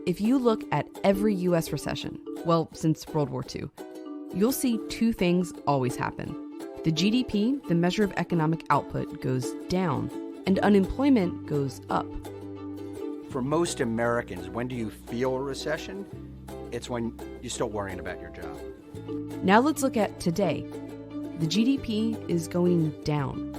If you look at every U.S. recession, well, since World War II, you'll see two things always happen. The GDP, the measure of economic output, goes down, and unemployment goes up. For most Americans, when do you feel a recession? It's when you're still worrying about your job. Now let's look at today. The GDP is going down.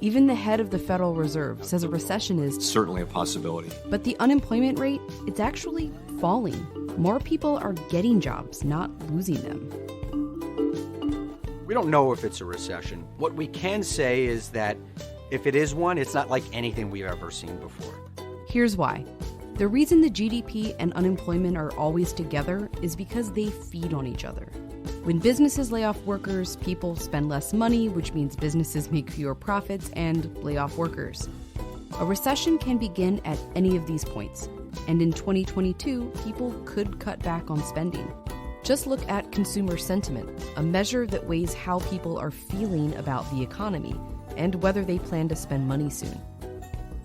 Even the head of the Federal Reserve says a recession is certainly a possibility. But the unemployment rate, it's actually falling. More people are getting jobs, not losing them. We don't know if it's a recession. What we can say is that if it is one, it's not like anything we've ever seen before. Here's why. The reason the GDP and unemployment are always together is because they feed on each other. When businesses lay off workers, people spend less money, which means businesses make fewer profits and lay off workers. A recession can begin at any of these points, and in 2022, people could cut back on spending. Just look at consumer sentiment, a measure that weighs how people are feeling about the economy and whether they plan to spend money soon.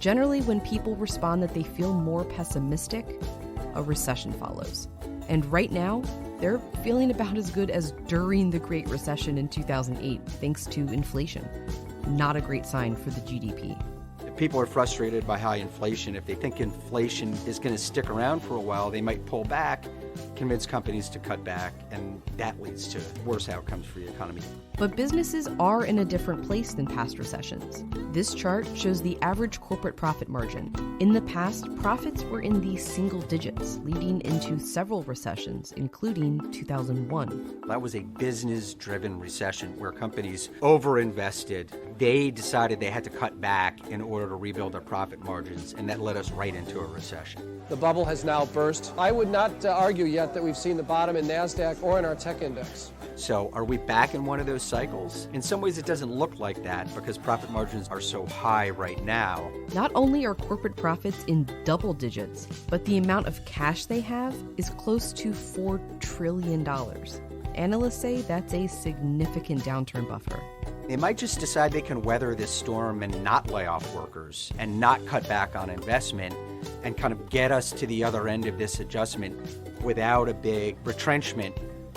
Generally, when people respond that they feel more pessimistic, a recession follows. And right now, they're feeling about as good as during the Great Recession in 2008, thanks to inflation. Not a great sign for the GDP. If people are frustrated by high inflation, if they think inflation is going to stick around for a while, they might pull back, convince companies to cut back, and that leads to worse outcomes for the economy. But businesses are in a different place than past recessions. This chart shows the average corporate profit margin. In the past, profits were in the single digits, leading into several recessions, including 2001. That was a business-driven recession where companies overinvested. They decided they had to cut back in order to rebuild their profit margins, and that led us right into a recession. The bubble has now burst. I would not argue yet that we've seen the bottom in NASDAQ or in our tech index. So are we back in one of those cycles? In some ways, it doesn't look like that because profit margins are so high right now. Not only are corporate profits in double digits, but the amount of cash they have is close to $4 trillion. Analysts say that's a significant downturn buffer. They might just decide they can weather this storm and not lay off workers and not cut back on investment and kind of get us to the other end of this adjustment without a big retrenchment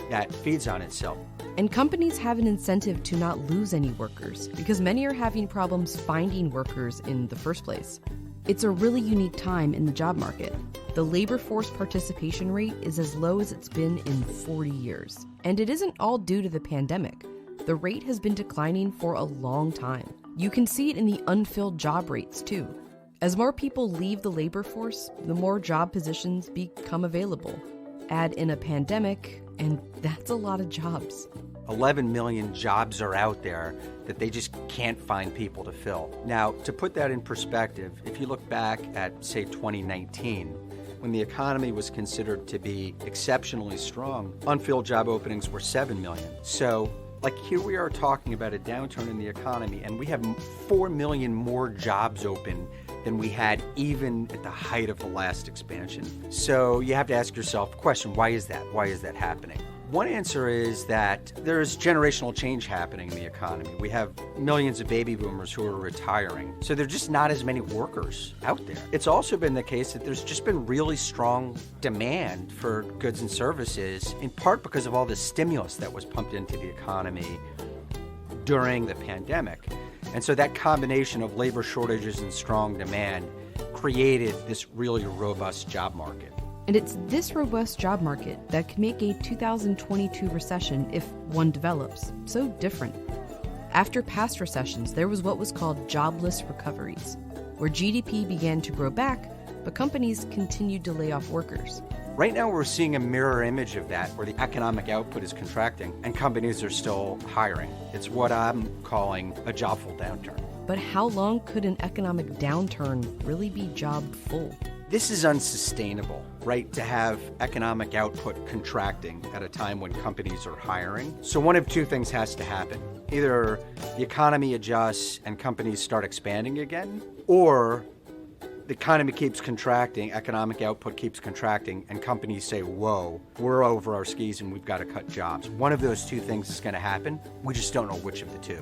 that feeds on itself. And companies have an incentive to not lose any workers because many are having problems finding workers in the first place. It's a really unique time in the job market. The labor force participation rate is as low as it's been in 40 years. And it isn't all due to the pandemic. The rate has been declining for a long time. You can see it in the unfilled job rates, too. As more people leave the labor force, the more job positions become available. Add in a pandemic, and that's a lot of jobs. 11 million jobs are out there that they just can't find people to fill. Now, to put that in perspective, if you look back at, say, 2019, when the economy was considered to be exceptionally strong, unfilled job openings were 7 million. So, here we are talking about a downturn in the economy, and we have 4 million more jobs open than we had even at the height of the last expansion. So you have to ask yourself the question, why is that? Why is that happening? One answer is that there's generational change happening in the economy. We have millions of baby boomers who are retiring, so there's just not as many workers out there. It's also been the case that there's just been really strong demand for goods and services, in part because of all the stimulus that was pumped into the economy during the pandemic. And so that combination of labor shortages and strong demand created this really robust job market. And it's this robust job market that can make a 2022 recession, if one develops, so different. After past recessions, there was what was called jobless recoveries, where GDP began to grow back, but companies continued to lay off workers. Right now, we're seeing a mirror image of that, where the economic output is contracting and companies are still hiring. It's what I'm calling a jobful downturn. But how long could an economic downturn really be job-full? This is unsustainable, right, to have economic output contracting at a time when companies are hiring. So one of two things has to happen. Either the economy adjusts and companies start expanding again, or the economy keeps contracting, economic output keeps contracting, and companies say, whoa, we're over our skis and we've got to cut jobs. One of those two things is going to happen. We just don't know which of the two.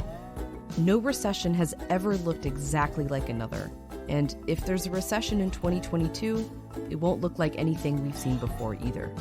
No recession has ever looked exactly like another. And if there's a recession in 2022, It won't look like anything we've seen before either.